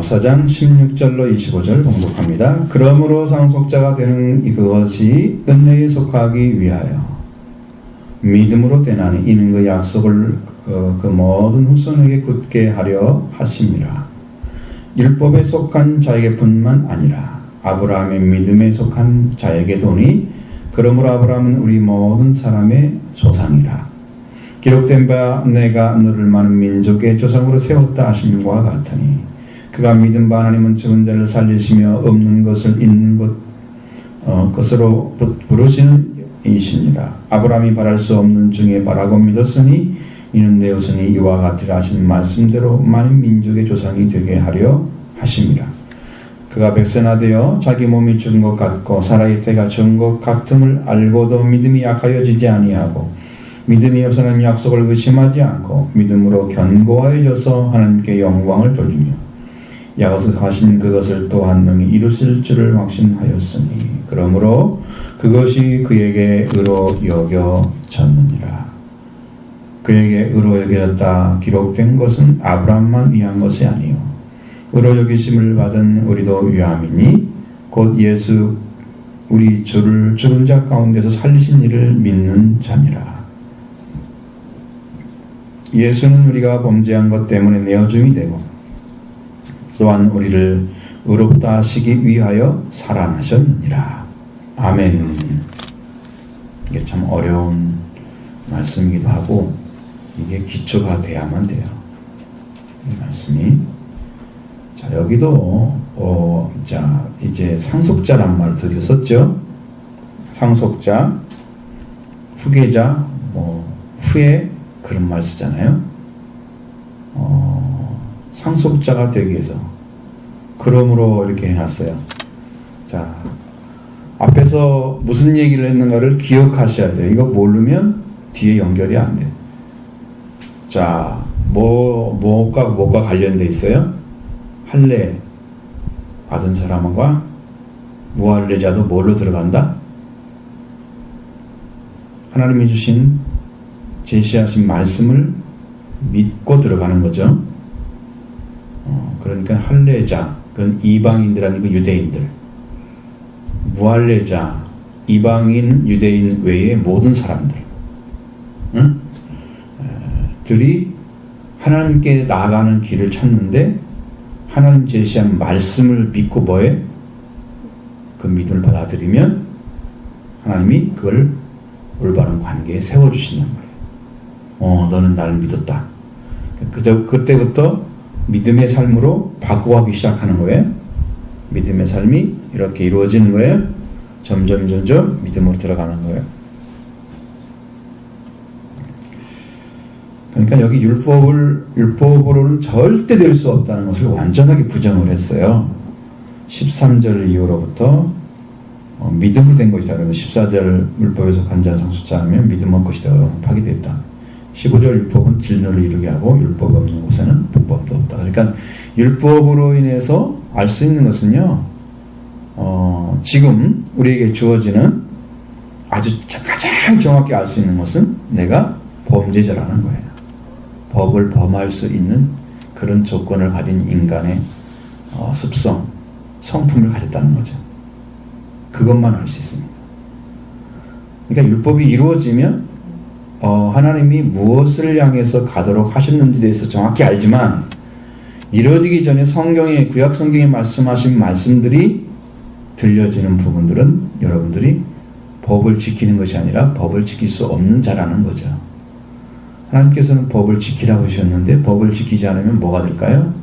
4장 16절로 25절 봉독합니다. 그러므로 상속자가 되는 그것이 은혜에 속하기 위하여 믿음으로 되나니 이는 그 약속을 그 모든 후손에게 굳게 하려 하심이라. 율법에 속한 자에게뿐만 아니라 아브라함의 믿음에 속한 자에게도니 그러므로 아브라함은 우리 모든 사람의 조상이라. 기록된 바 내가 너를 많은 민족의 조상으로 세웠다 하심과 같으니 그가 믿은 바 하나님은 죽은 자를 살리시며 없는 것을 있는 것으로 부르시는 이시니라. 아브라함이 바랄 수 없는 중에 바라고 믿었으니 이는 내 후손이 이와 같으라 하신 말씀대로 많은 민족의 조상이 되게 하려 하심이라. 그가 백세나되어 자기 몸이 죽은 것 같고 사라의 때가 죽은 것 같음을 알고도 믿음이 약하여지지 아니하고 믿음이 없어 하나님 약속을 의심하지 않고 믿음으로 견고하여져서 하나님께 영광을 돌리며 약속하신 그것을 또한 능히 이루실 줄을 확신하였으니 그러므로 그것이 그에게 의로 여겨졌느니라. 그에게 의로 여겨졌다 기록된 것은 아브라함만 위한 것이 아니요 의로 여기심을 받은 우리도 위함이니 곧 예수 우리 주를 죽은 자 가운데서 살리신 이를 믿는 자니라. 예수는 우리가 범죄한 것 때문에 내어줌이 되고 또한 우리를 의롭다 하시기 위하여 살아나셨느니라. 아멘. 이게 참 어려운 말씀이기도 하고 이게 기초가 돼야만 돼요. 이 말씀이. 자, 여기도 자 이제 상속자란 말을 드디어 썼죠. 상속자, 후계자, 후에 그런 말 쓰잖아요. 상속자가 되기 위해서 그러므로 이렇게 해놨어요. 자, 앞에서 무슨 얘기를 했는가를 기억하셔야 돼요. 이거 모르면 뒤에 연결이 안 돼. 자, 뭐가 관련돼 있어요? 할례 받은 사람과 무할례자도 뭘로 들어간다? 하나님이 주신 제시하신 말씀을 믿고 들어가는 거죠. 그러니까 할례자, 그건 이방인들 아니고 유대인들. 무할례자, 이방인, 유대인 외의 모든 사람들. 응? 들이 하나님께 나아가는 길을 찾는데 하나님 제시한 말씀을 믿고 뭐해? 그 믿음을 받아들이면 하나님이 그걸 올바른 관계에 세워주시는 거예요. 너는 나를 믿었다. 그때부터 믿음의 삶으로 바꿔가기 시작하는 거예요. 믿음의 삶이 이렇게 이루어지는 거예요. 점점 믿음으로 들어가는 거예요. 그러니까 여기 율법으로는 절대 될 수 없다는 것을 완전하게 부정을 했어요. 13절 이후로부터 믿음으로 된 것이다. 그러면 14절 율법에 속한 자 상속자 하면 믿음의 것이다. 파기됐다. 15절 율법은 진노를 이루게 하고 율법 없는 곳에는 불법도 없다. 그러니까 율법으로 인해서 알 수 있는 것은요. 지금 우리에게 주어지는 아주 가장 정확히 알 수 있는 것은 내가 범죄자라는 거예요. 법을 범할 수 있는 그런 조건을 가진 인간의 습성, 성품을 가졌다는 거죠. 그것만 알 수 있습니다. 그러니까 율법이 이루어지면 하나님이 무엇을 향해서 가도록 하셨는지에 대해서 정확히 알지만 이루어지기 전에 성경에 구약 성경에 말씀하신 말씀들이 들려지는 부분들은 여러분들이 법을 지키는 것이 아니라 법을 지킬 수 없는 자라는 거죠. 하나님께서는 법을 지키라고 하셨는데 법을 지키지 않으면 뭐가 될까요?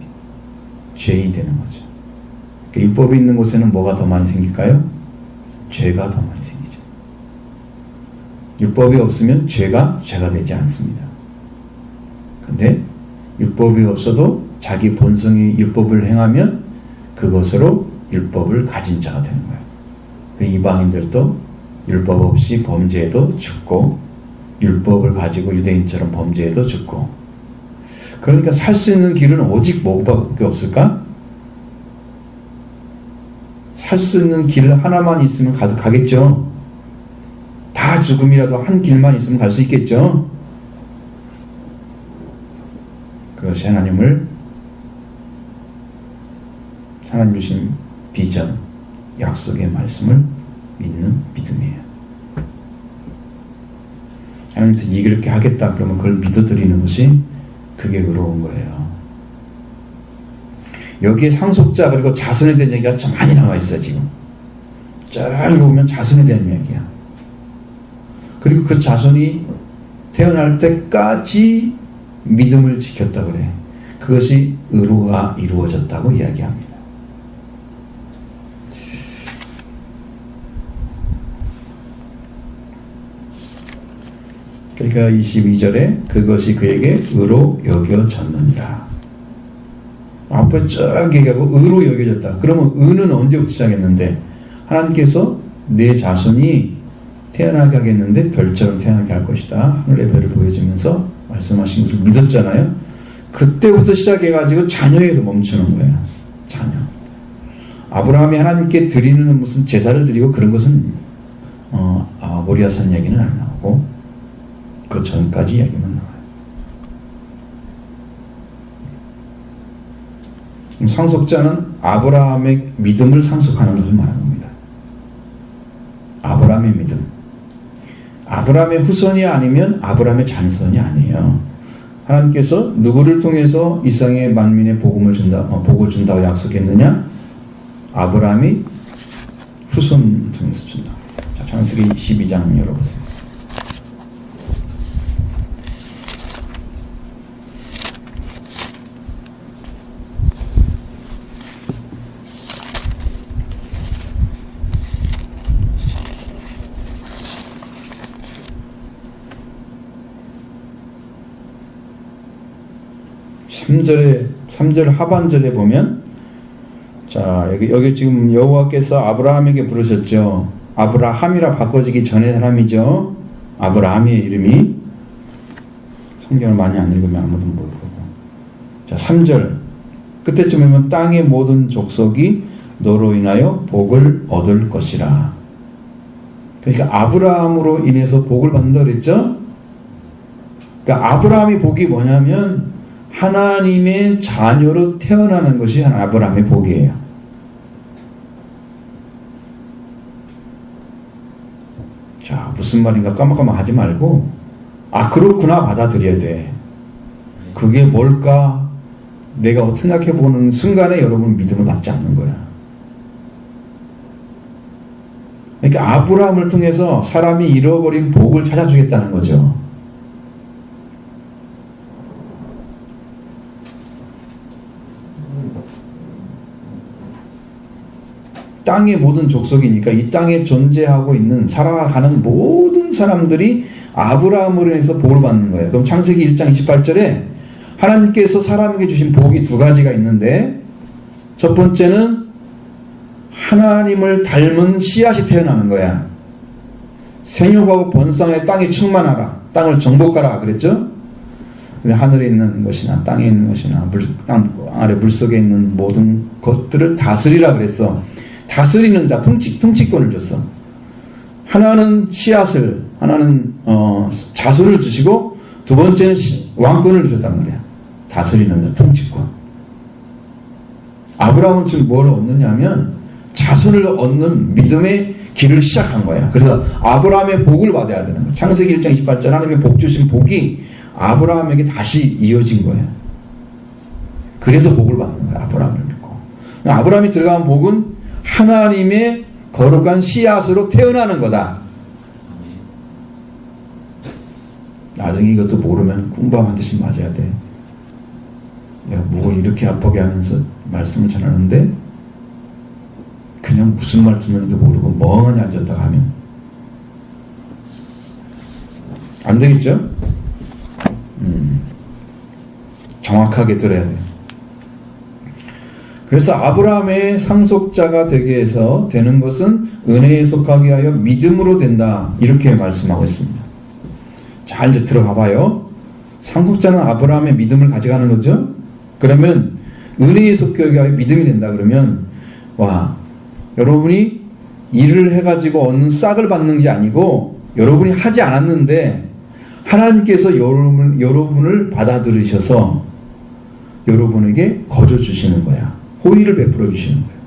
죄인이 되는 거죠. 그러니까 율법이 있는 곳에는 뭐가 더 많이 생길까요? 죄가 더 많이 생기죠. 율법이 없으면 죄가 되지 않습니다. 그런데 율법이 없어도 자기 본성이 율법을 행하면 그것으로 율법을 가진 자가 되는 거예요. 이방인들도 율법 없이 범죄에도 죽고 율법을 가지고 유대인처럼 범죄에도 죽고. 그러니까 살 수 있는 길은 오직 뭐밖에 없을까? 살 수 있는 길 하나만 있으면 가겠죠. 다 죽음이라도 한 길만 있으면 갈 수 있겠죠. 그것이 하나님을 하나님 주신 비전, 약속의 말씀을 믿는 믿음이에요. 하나님께서 이렇게 하겠다 그러면 그걸 믿어드리는 것이 그게 의로운 거예요. 여기에 상속자 그리고 자손에 대한 얘기가 좀 많이 나와 있어요. 지금 쭉 보면 자손에 대한 이야기야. 그리고 그 자손이 태어날 때까지 믿음을 지켰다 그래. 그것이 의로가 이루어졌다고 이야기합니다. 그러니까 22절에 그것이 그에게 의로 여겨졌느니라. 앞에 쭉 얘기하고 의로 여겨졌다. 그러면 의는 언제부터 시작했는데 하나님께서 내 자손이 태어나게 하겠는데 별처럼 태어나게 할 것이다. 하늘의 별을 보여주면서 말씀하신 것을 믿었잖아요. 그때부터 시작해가지고 자녀에도 멈추는 거예요. 자녀. 아브라함이 하나님께 드리는 무슨 제사를 드리고 그런 것은 모리아산 얘기는 안 나오고 그 전까지 이야기만 나와요. 상속자는 아브라함의 믿음을 상속하는 것을 말하는 겁니다. 아브라함의 믿음. 아브라함의 후손이 아니면 아브라함의 잔손이 아니에요. 하나님께서 누구를 통해서 이상의 만민의 복을 준다고 약속했느냐? 아브라함이 후손 통해서 준다고 했어요. 자, 창세기 12장 열어보세요. 삼절 하반절에 보면 자 여기 지금 여호와께서 아브라함에게 부르셨죠. 아브라함이라 바꿔지기 전의 사람이죠. 아브라함의 이름이. 성경을 많이 안 읽으면 아무도 모르고. 자 3절 끝에쯤 보면 땅의 모든 족속이 너로 인하여 복을 얻을 것이라. 그러니까 아브라함으로 인해서 복을 받는다 그랬죠. 그러니까 아브라함의 복이 뭐냐면 하나님의 자녀로 태어나는 것이 아브라함의 복이에요. 자, 무슨 말인가 까먹까먹하지 말고 그렇구나 받아들여야 돼. 그게 뭘까? 내가 생각해보는 순간에 여러분 믿음을 받지 않는 거야. 그러니까 아브라함을 통해서 사람이 잃어버린 복을 찾아주겠다는 거죠. 땅의 모든 족속이니까 이 땅에 존재하고 있는 살아가는 모든 사람들이 아브라함으로 인해서 복을 받는 거예요. 그럼 창세기 1장 28절에 하나님께서 사람에게 주신 복이 두 가지가 있는데 첫 번째는 하나님을 닮은 씨앗이 태어나는 거야. 생육하고 번성의 땅에 충만하라. 땅을 정복하라 그랬죠. 하늘에 있는 것이나 땅에 있는 것이나 땅 아래 물속에 있는 모든 것들을 다스리라 그랬어. 다스리는 자, 통치권을 줬어. 하나는 씨앗을, 하나는 자손을 주시고 두 번째는 왕권을 주셨단 말이야. 다스리는 자, 통치권. 아브라함은 지금 뭘 얻느냐면 자손을 얻는 믿음의 길을 시작한 거야. 그래서 아브라함의 복을 받아야 되는 거야. 창세기 1장 28절 하나님의 복 주신 복이 아브라함에게 다시 이어진 거야. 그래서 복을 받는 거야. 아브라함을 믿고. 아브라함이 들어간 복은 하나님의 거룩한 씨앗으로 태어나는 거다. 나중에 이것도 모르면 공부하듯이 맞아야 돼. 내가 목을 이렇게 아프게 하면서 말씀을 전하는데 그냥 무슨 말 듣는지도 모르고 멍하니 앉았다가 하면 안 되겠죠? 정확하게 들어야 돼. 그래서 아브라함의 상속자가 되게 해서 되는 것은 은혜에 속하게 하여 믿음으로 된다. 이렇게 말씀하고 있습니다. 자, 이제 들어가 봐요. 상속자는 아브라함의 믿음을 가져가는 거죠. 그러면 은혜에 속하게 하여 믿음이 된다. 그러면 여러분이 일을 해가지고 얻는 싹을 받는 게 아니고 여러분이 하지 않았는데 하나님께서 여러분을 받아들이셔서 여러분에게 거저 주시는 거야. 호의를 베풀어 주시는 거예요.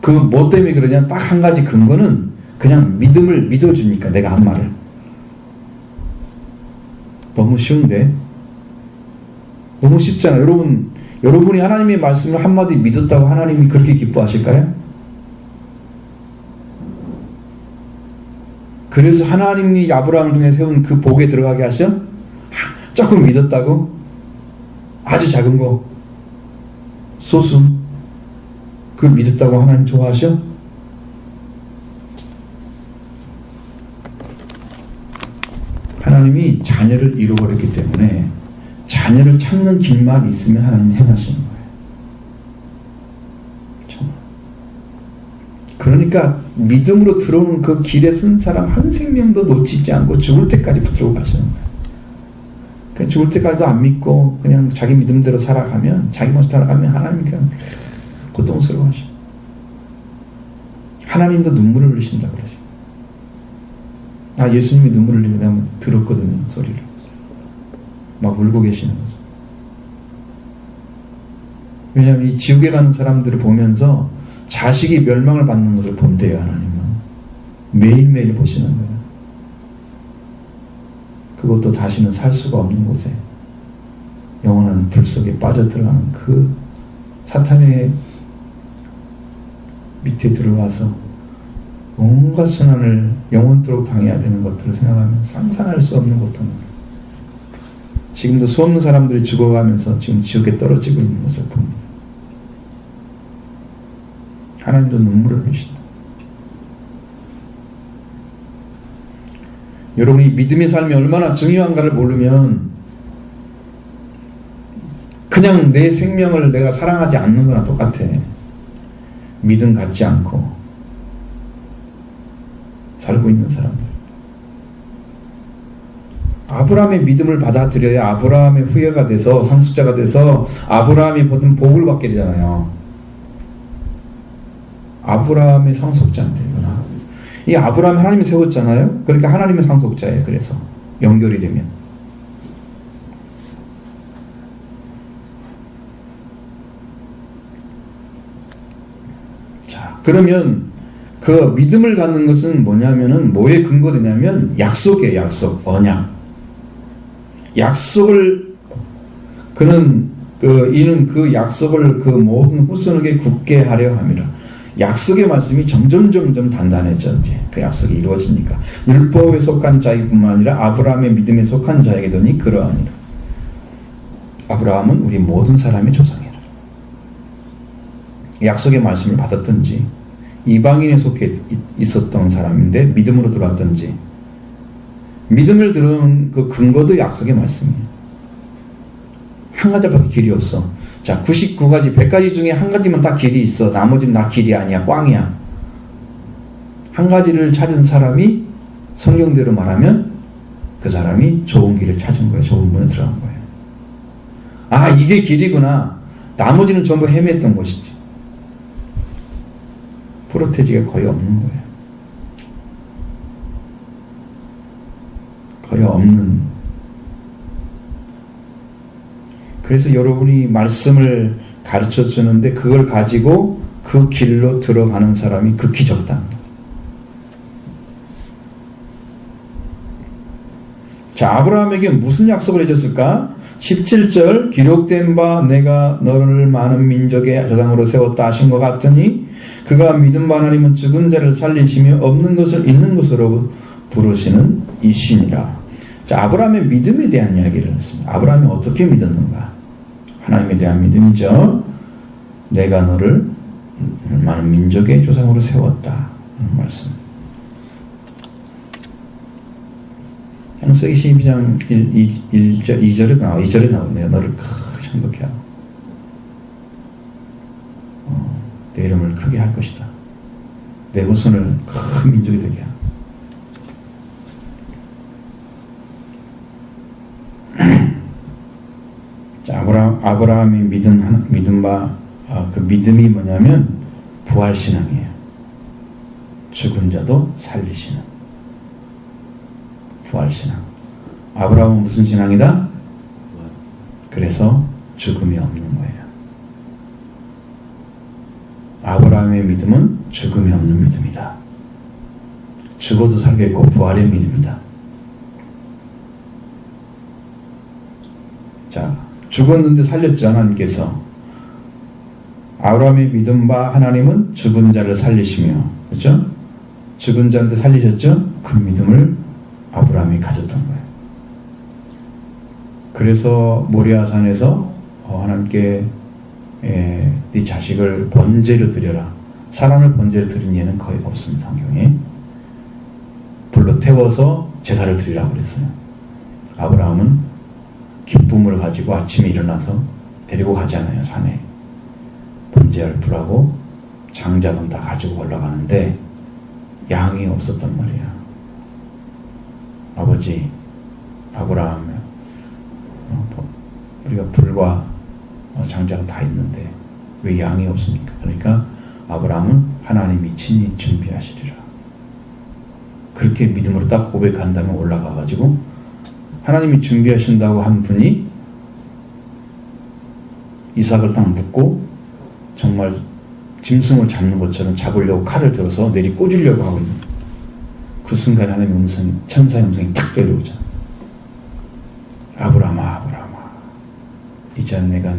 그 뭐 때문에 그러냐? 딱 한 가지 근거는 그냥 믿음을 믿어주니까, 내가 한 말을. 너무 쉬운데? 너무 쉽잖아요. 여러분이 하나님의 말씀을 한마디 믿었다고 하나님이 그렇게 기뻐하실까요? 그래서 하나님이 아브라함을 통해 세운 그 복에 들어가게 하셔? 조금 믿었다고? 아주 작은 거, 소수, 그걸 믿었다고 하나님 좋아하셔? 하나님이 자녀를 잃어버렸기 때문에 자녀를 찾는 길만 있으면 하나님이 행하시는 거예요. 정말. 그러니까 믿음으로 들어오는 그 길에 쓴 사람 한 생명도 놓치지 않고 죽을 때까지 붙들고 가시는 거예요. 그냥 죽을 때까지도 안 믿고 그냥 자기 믿음대로 살아가면, 자기 멋대로 살아가면 하나님이 그냥 고통스러워하셔. 하나님도 눈물을 흘리신다 그러지. 예수님이 눈물을 흘리고 내가 들었거든요, 소리를. 막 울고 계시는 거죠. 왜냐하면 이 지옥에 가는 사람들을 보면서 자식이 멸망을 받는 것을 본대요, 하나님은. 매일매일 보시는 거예요. 그것도 다시는 살 수가 없는 곳에, 영원한 불 속에 빠져들어가는 그 사탄의 밑에 들어와서 온갖 순환을 영원토록 당해야 되는 것들을 생각하면 상상할 수 없는 고통. 지금도 수없는 사람들이 죽어가면서 지금 지옥에 떨어지고 있는 것을 봅니다. 하나님도 눈물을 흘리신다. 여러분이 믿음의 삶이 얼마나 중요한가를 모르면 그냥 내 생명을 내가 사랑하지 않는 거나 똑같아. 믿음 갖지 않고 살고 있는 사람들. 아브라함의 믿음을 받아들여야 아브라함의 후예가 돼서, 상속자가 돼서 아브라함이 받은 복을 받게 되잖아요. 아브라함의 상속자인데, 이 아브라함 하나님이 세웠잖아요. 그러니까 하나님의 상속자예요. 그래서 연결이 되면. 자, 그러면 그 믿음을 갖는 것은 뭐냐면은, 뭐에 근거되냐면 약속이에요. 약속, 언약. 약속을, 이는 그 약속을 그 모든 후손에게 굳게 하려 함이라. 약속의 말씀이 점점 단단해져. 이제 그 약속이 이루어지니까. 율법에 속한 자이뿐만 아니라 아브라함의 믿음에 속한 자에게더니 그러하니라. 아브라함은 우리 모든 사람의 조상이라. 약속의 말씀을 받았든지, 이방인에 속해 있었던 사람인데 믿음으로 들어왔든지, 믿음을 들은 그 근거도 약속의 말씀이에요. 한 가지밖에 길이 없어. 자, 99가지, 100가지 중에 한 가지만 다 길이 있어. 나머지는 다 길이 아니야. 꽝이야. 한 가지를 찾은 사람이, 성경대로 말하면 그 사람이 좋은 길을 찾은 거예요. 좋은 문에 들어간 거예요. 이게 길이구나. 나머지는 전부 헤맸던 것이지. 프로테지가 거의 없는 거예요. 거의 없는. 그래서 여러분이 말씀을 가르쳐 주는데 그걸 가지고 그 길로 들어가는 사람이 극히 적다. 자, 아브라함에게 무슨 약속을 해줬을까? 17절, 기록된 바 내가 너를 많은 민족의 조상으로 세웠다 하신 것 같으니 그가 믿은 바 하나님은 죽은 자를 살리시며 없는 것을 있는 것으로 부르시는 이시니라. 자, 아브라함의 믿음에 대한 이야기를 했습니다. 아브라함이 어떻게 믿었는가? 하나님에 대한 믿음이죠. 내가 너를 많은 민족의 조상으로 세웠다. 말씀. 창세기 12장 2절에 나오네요. 너를 크게 행복해 하고 내 이름을 크게 할 것이다. 내 후손을 큰 민족이 되게 하고. 자, 아브라함이 믿은 바 그 믿음이 뭐냐면 부활신앙이에요. 죽은 자도 살리시는 부활신앙. 아브라함은 무슨 신앙이다? 그래서 죽음이 없는 거예요. 아브라함의 믿음은 죽음이 없는 믿음이다. 죽어도 살겠고 부활의 믿음이다. 자, 죽었는데 살렸죠, 하나님께서. 아브라함의 믿음 바 하나님은 죽은 자를 살리시며, 그렇죠? 죽은 자한테 살리셨죠? 그 믿음을 아브라함이 가졌던 거예요. 그래서 모리아산에서 하나님께 네 자식을 번제로 드려라. 사람을 번제로 드린 예는 거의 없습니다, 성경에. 불로 태워서 제사를 드리라고 그랬어요. 아브라함은 기쁨을 가지고 아침에 일어나서 데리고 가잖아요, 산에. 번제할 불하고 장작은 다 가지고 올라가는데 양이 없었단 말이야. 아버지, 아브라함, 우리가 불과 장작은 다 있는데 왜 양이 없습니까? 그러니까 아브라함은 하나님이 친히 준비하시리라. 그렇게 믿음으로 딱 고백한 다음에 올라가가지고 하나님이 준비하신다고 한 분이 이삭을 딱 묶고 정말 짐승을 잡는 것처럼 잡으려고 칼을 들어서 내리 꽂으려고 하고 있는 그 순간 하나님의 음성이, 천사의 음성이 탁 들려오잖아. 아브라함아, 아브라함아, 이제 내가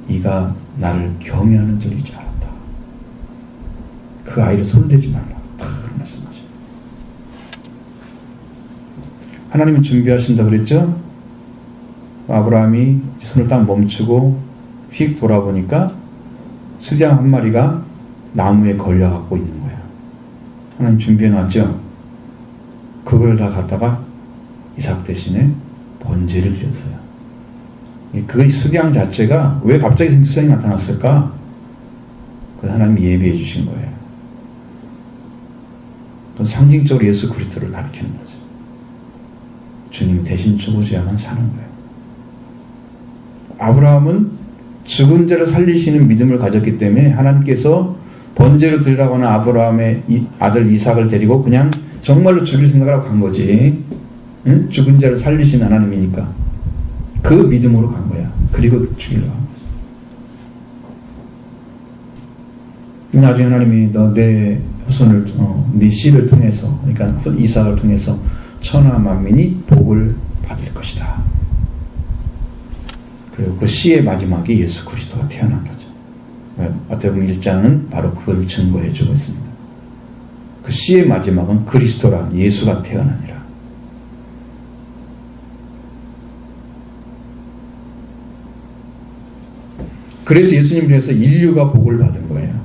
네가 나를 경외하는 줄 이제 알았다. 그 아이를 손대지 말라고 딱 말씀하죠. 하나님이 준비하신다 그랬죠? 아브라함이 손을 딱 멈추고 휙 돌아보니까 수장 한 마리가 나무에 걸려갖고 있는 거야. 하나님 준비해놨죠? 그걸 다 갖다가 이삭 대신에 번제를 드렸어요. 그 수장 자체가 왜 갑자기 수장이 나타났을까? 그 하나님이 예비해 주신 거예요. 그건 상징적으로 예수 그리스도를 가리키는 거죠. 주님이 대신 죽으셔야만 사는 거예요. 아브라함은 죽은 자를 살리시는 믿음을 가졌기 때문에 하나님께서 번제로 드리라고 하는 아브라함의 아들 이삭을 데리고 그냥 정말로 죽일 생각을 하고 간 거지. 응? 죽은 자를 살리시는 하나님이니까 그 믿음으로 간 거야. 그리고 죽이려고 한 거지. 나중에 하나님이 너 내 후손을 네 씨를 통해서, 그러니까 이삭을 통해서 천하 만민이 복을 받을 것이다. 그리고 그 씨의 마지막에 예수 그리스도가 태어난 거죠. 마태복음 1장은 바로 그걸 증거해 주고 있습니다. 그 씨의 마지막은 그리스도라, 예수가 태어나니라. 그래서 예수님을 위해서 인류가 복을 받은 거예요.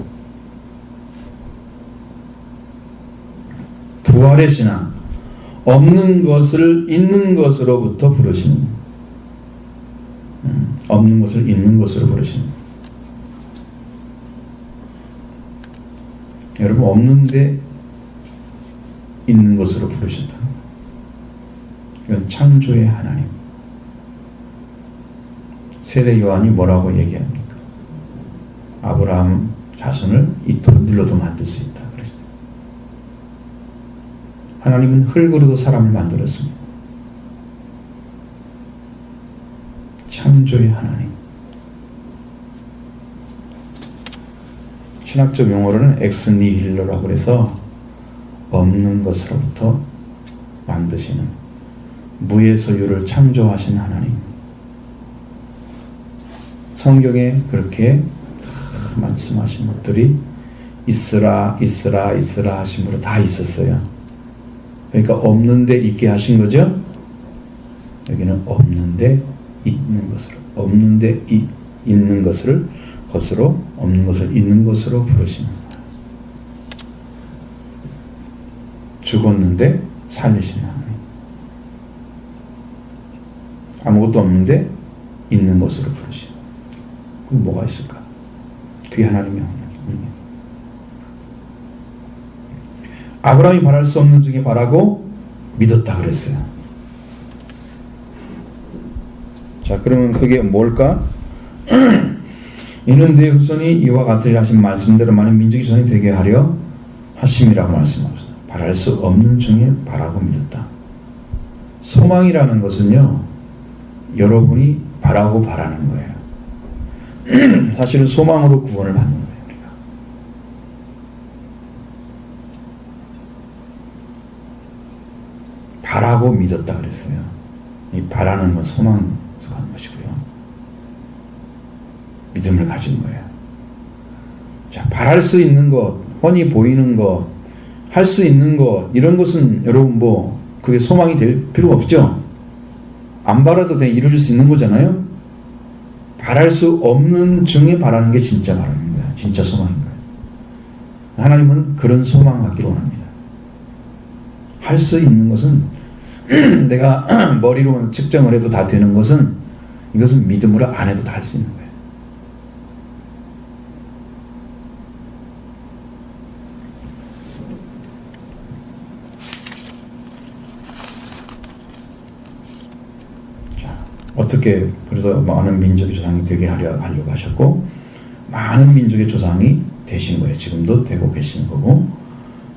부활의 신앙, 없는 것을 있는 것으로부터 부르시는, 없는 것을 있는 것으로 부르시는. 여러분, 없는데 있는 것으로 부르신다. 이건 창조의 하나님. 세례 요한이 뭐라고 얘기합니까? 아브라함 자손을 이 돌들로도 만들 수 있다 그랬어요. 하나님은 흙으로도 사람을 만들었습니다. 창조의 하나님. 신학적 용어로는 엑스니힐로라고 해서 없는 것으로부터 만드시는, 무의 소유를 창조하신 하나님. 성경에 그렇게 말씀하신 것들이 있으라 있으라 있으라 하심으로 다 있었어요. 그러니까 없는데 있게 하신 거죠. 여기는 없는데 있는 것으로, 없는데 있는 것을 것으로, 없는 것을 있는 것으로 부르시는 거예요. 죽었는데 살리시는 하나님. 아무것도 없는데 있는 것으로 부르시는. 그게 뭐가 있을까? 그게 하나님의 능력. 아브라함이 바랄 수 없는 중에 바라고 믿었다 그랬어요. 자, 그러면 그게 뭘까? 이는 내 후손이 이와 같으리라 하신 말씀대로 많은 민족이 전이 되게 하려 하심이라고 말씀하셨어요. 바랄 수 없는 중에 바라고 믿었다. 소망이라는 것은요, 여러분이 바라고 바라는 거예요. 사실은 소망으로 구원을 받는 거예요, 우리가. 바라고 믿었다 그랬어요. 이 바라는 건 소망 속한 것이고요. 믿음을 가진 거예요. 자, 바랄 수 있는 것, 훤히 보이는 것, 할 수 있는 것, 이런 것은 여러분 그게 소망이 될 필요가 없죠. 안 바라도 그냥 이루어질 수 있는 거잖아요. 바랄 수 없는 중에 바라는 게 진짜 바라는 거야. 진짜 소망인 거예요. 하나님은 그런 소망 갖기를 원합니다. 할 수 있는 것은 내가 머리로 측정을 해도 다 되는 것은 이것은 믿음으로 안 해도 다 할 수 있는 거예요. 어떻게 그래서 많은 민족의 조상이 되게 하려고 하셨고 많은 민족의 조상이 되신 거예요. 지금도 되고 계시는 거고.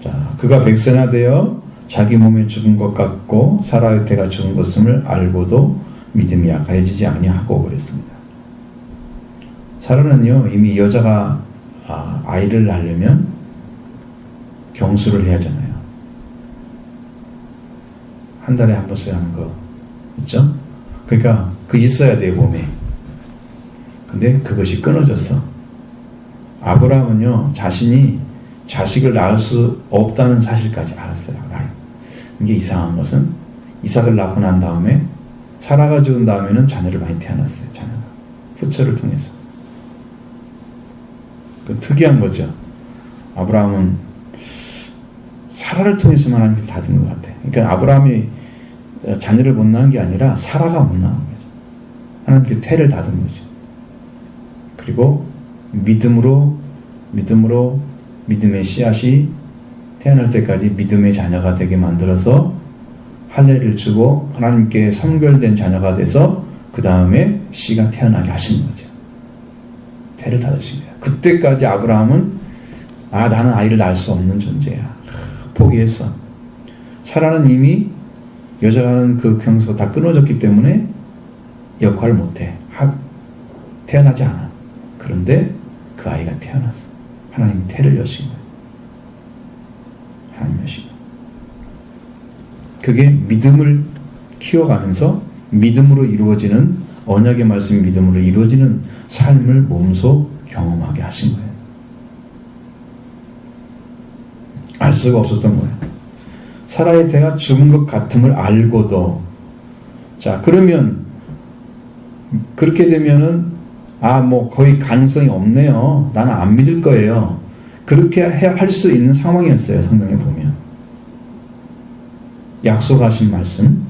자, 그가 백세나 되어 자기 몸에 죽은 것 같고 사라의 태가 죽은 것을 알고도 믿음이 약해지지 아니하고 그랬습니다. 사라는요 이미 여자가 아이를 낳으려면 경수를 해야 하잖아요. 한 달에 한 번씩 하는 거 있죠? 그러니까 있어야 돼 몸에. 근데 그것이 끊어졌어. 아브라함은요 자신이 자식을 낳을 수 없다는 사실까지 알았어요. 이게 이상한 것은 이삭을 낳고 난 다음에 사라가 죽은 다음에는 자녀를 많이 태어났어요. 자녀가 후처를 통해서. 특이한 거죠. 아브라함은 사라를 통해서만 하나님께 다 든 것 같아. 그러니까 아브라함이 자녀를 못 낳은 게 아니라 사라가 못 낳은 거죠. 하나님께 태를 닫은 거죠. 그리고 믿음으로 믿음의 씨앗이 태어날 때까지 믿음의 자녀가 되게 만들어서 할례를 주고 하나님께 선별된 자녀가 돼서 그 다음에 씨가 태어나게 하신 거죠. 태를 닫으신 거예요. 그때까지 아브라함은 나는 아이를 낳을 수 없는 존재야. 포기했어. 사라는 이미 여자가 하는 그 경수가 다 끊어졌기 때문에 역할을 못해. 태어나지 않아. 그런데 그 아이가 태어났어. 하나님이 태를 여신 거예요. 하나님 여신 거예요. 그게 믿음을 키워가면서 믿음으로 이루어지는 언약의 말씀이 믿음으로 이루어지는 삶을 몸소 경험하게 하신 거예요. 알 수가 없었던 거예요. 사라의 태가 죽은 것 같음을 알고도. 자, 그러면 그렇게 되면은 거의 가능성이 없네요. 나는 안 믿을 거예요. 그렇게 할 수 있는 상황이었어요. 성경에 보면 약속하신 말씀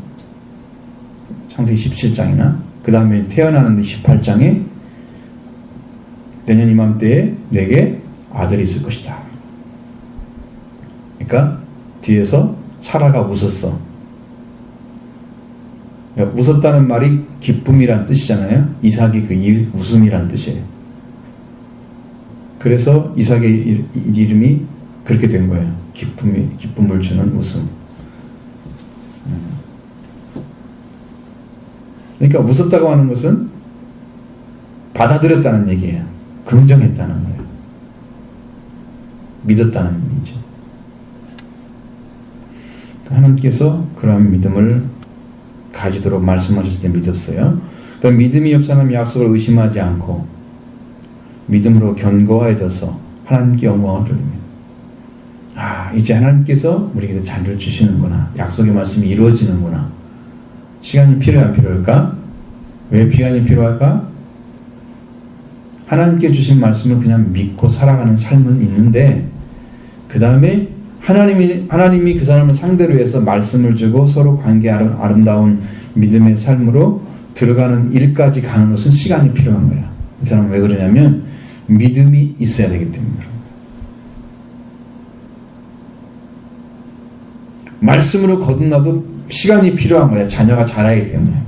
창세기 17장이나 그 다음에 태어나는데 18장에 내년 이맘때에 내게 아들이 있을 것이다. 그러니까 뒤에서 사라가 웃었어. 웃었다는 말이 기쁨이란 뜻이잖아요. 이삭이 그 웃음이란 뜻이에요. 그래서 이삭의 이름이 그렇게 된 거예요. 기쁨을 주는 웃음. 그러니까 웃었다고 하는 것은 받아들였다는 얘기예요. 긍정했다는 거예요. 믿었다는 의미죠. 하나님께서 그런 믿음을 가지도록 말씀하실 때 믿었어요. 또 믿음이 없는 사람이 약속을 의심하지 않고 믿음으로 견고해져서 하나님께 영광을 돌립니다. 이제 하나님께서 우리에게 자녀를 주시는구나. 약속의 말씀이 이루어지는구나. 시간이 필요해 안 필요할까? 왜 시간이 필요할까? 하나님께 주신 말씀을 그냥 믿고 살아가는 삶은 있는데 그 다음에 하나님이 그 사람을 상대로 해서 말씀을 주고 서로 관계 아름다운 믿음의 삶으로 들어가는 일까지 가는 것은 시간이 필요한 거야. 이 사람은 왜 그러냐면 믿음이 있어야 되기 때문에 그런 거야. 말씀으로 거듭나도 시간이 필요한 거야. 자녀가 자라기 때문에.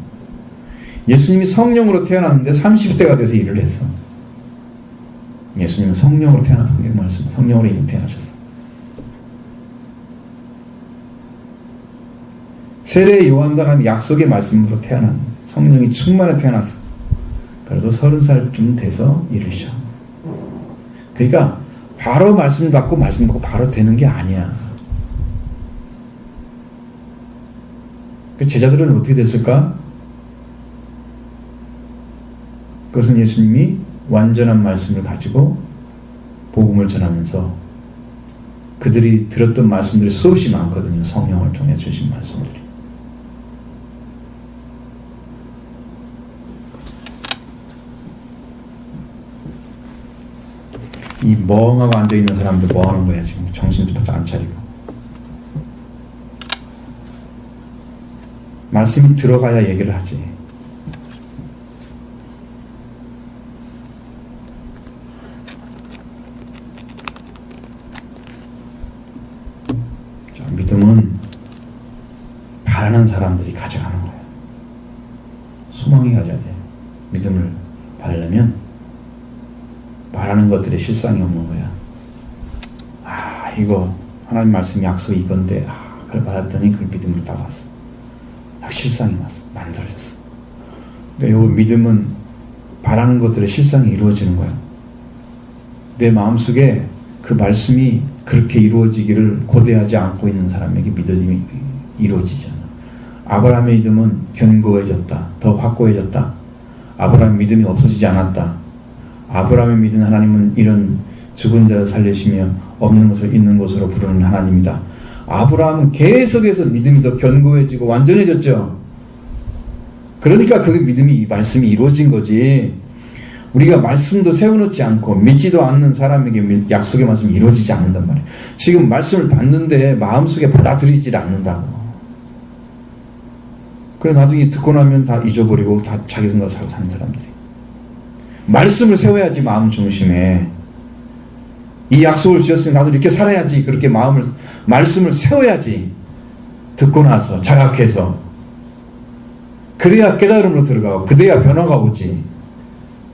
예수님이 성령으로 태어났는데 30대가 돼서 일을 했어. 예수님은 성령으로 태어났던 게 말씀. 성령으로 이미 태어나셨어. 세례 요한도 하나님 약속의 말씀으로 태어난 성령이 충만해 태어났어. 그래도 30살쯤 돼서 일을 시작. 그러니까 바로 말씀 받고 바로 되는 게 아니야. 그 제자들은 어떻게 됐을까? 그것은 예수님이 완전한 말씀을 가지고 복음을 전하면서 그들이 들었던 말씀들이 수없이 많거든요. 성령을 통해 주신 말씀들이. 이 멍하고 앉아있는 사람들 뭐 하는 거야 지금? 정신도 바짝 안 차리고. 말씀이 들어가야 얘기를 하지. 자, 믿음은 바라는 사람들이 가져가는 거야. 소망이 가져야 돼. 믿음을 바르려면 바라는 것들의 실상이 없는 거야. 아, 이거 하나님 말씀 약속 이건데, 그걸 받았더니 그 믿음을 따라왔어. 실상이 왔어. 만들어졌어. 그러니까 이 믿음은 바라는 것들의 실상이 이루어지는 거야. 내 마음속에 그 말씀이 그렇게 이루어지기를 고대하지 않고 있는 사람에게 믿음이 이루어지잖아. 아브라함의 믿음은 견고해졌다. 더 확고해졌다. 아브라함의 믿음이 없어지지 않았다. 아브라함의 믿은 하나님은 이런 죽은 자를 살리시며 없는 것을 있는 것으로 부르는 하나님이다. 아브라함은 계속해서 믿음이 더 견고해지고 완전해졌죠. 그러니까 그 믿음이, 이 말씀이 이루어진 거지. 우리가 말씀도 세워놓지 않고 믿지도 않는 사람에게 약속의 말씀이 이루어지지 않는단 말이에요. 지금 말씀을 받는데 마음속에 받아들이질 않는다고. 그래 나중에 듣고 나면 다 잊어버리고 다 자기 생각 살고 사는 사람들이. 말씀을 세워야지 마음 중심에. 이 약속을 주셨으니 나도 이렇게 살아야지. 그렇게 말씀을 세워야지. 듣고 나서 자각해서. 그래야 깨달음으로 들어가고 그래야 변화가 오지.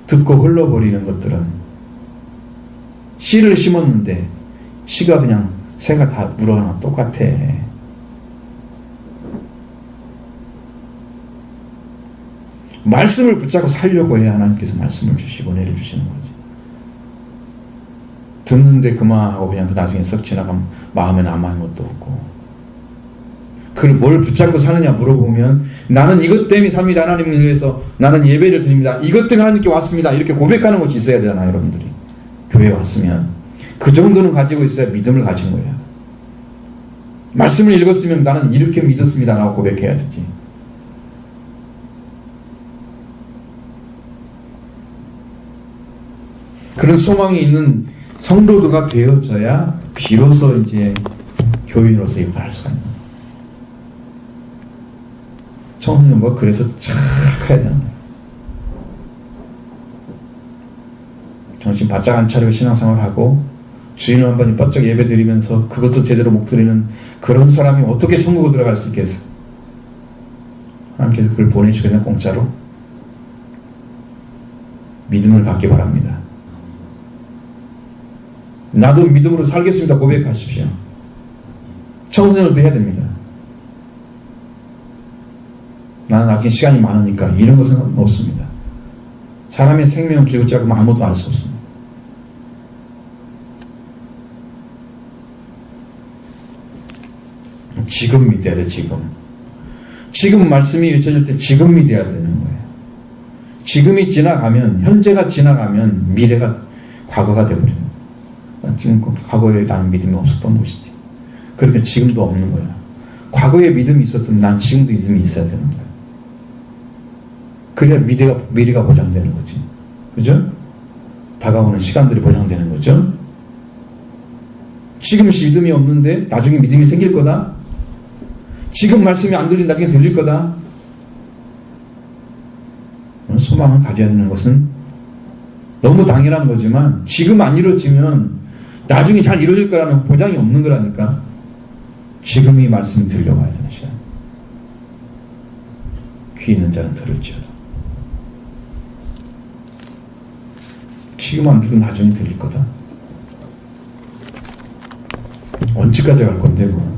듣고 흘러버리는 것들은 씨를 심었는데 씨가 그냥 새가 다 물어가나 똑같아. 말씀을 붙잡고 살려고 해야 하나님께서 말씀을 주시고 내려주시는 거지. 듣는데 그만하고 그냥 그 나중에 썩 지나가면 마음에 남아있는 것도 없고. 그걸 뭘 붙잡고 사느냐 물어보면 나는 이것 때문에 삽니다. 하나님을 위해서 나는 예배를 드립니다. 이것 때문에 하나님께 왔습니다. 이렇게 고백하는 것이 있어야 되잖아요. 여러분들이 교회에 왔으면 그 정도는 가지고 있어야 믿음을 가진 거예요. 말씀을 읽었으면 나는 이렇게 믿었습니다 라고 고백해야 되지. 그런 소망이 있는 성도가 되어져야 비로소 이제 교인으로서 역할을 할 수가 있는 거예요. 청년과 그래서 착해야 되는 거예요. 정신 바짝 안 차리고 신앙생활을 하고 주인을 한 번에 바짝 예배 드리면서 그것도 제대로 못 드리는 그런 사람이 어떻게 천국에 들어갈 수 있겠어? 하나님께서 그걸 보내주시면 공짜로 믿음을 갖기 바랍니다. 나도 믿음으로 살겠습니다. 고백하십시오. 청소년도 해야 됩니다. 나는 아직 시간이 많으니까 이런 것은 없습니다. 사람의 생명을 길고 짧으면 아무도 알 수 없습니다. 지금 믿어야 돼. 지금 말씀이 외쳐질 때 지금 믿어야 되는 거예요. 지금이 지나가면, 현재가 지나가면 미래가 과거가 되어버립니다. 지금 과거에 나는 믿음이 없었던 것이지. 그러니까 지금도 없는 거야. 과거에 믿음이 있었던 난 지금도 믿음이 있어야 되는 거야. 그래야 미래가 보장되는 거지. 그죠? 다가오는 시간들이 보장되는 거죠. 지금 믿음이 없는데 나중에 믿음이 생길 거다. 지금 말씀이 안 들린 나중에 들릴 거다. 소망을 가져야 되는 것은 너무 당연한 거지만 지금 안 이루어지면 나중에 잘 이루어질 거라는 보장이 없는 거라니까. 지금이 말씀이 들려와야 되는 시간. 귀 있는 자는 들을지어다. 지금 안 들으면 나중에 들릴 거다. 언제까지 갈 건데 뭐.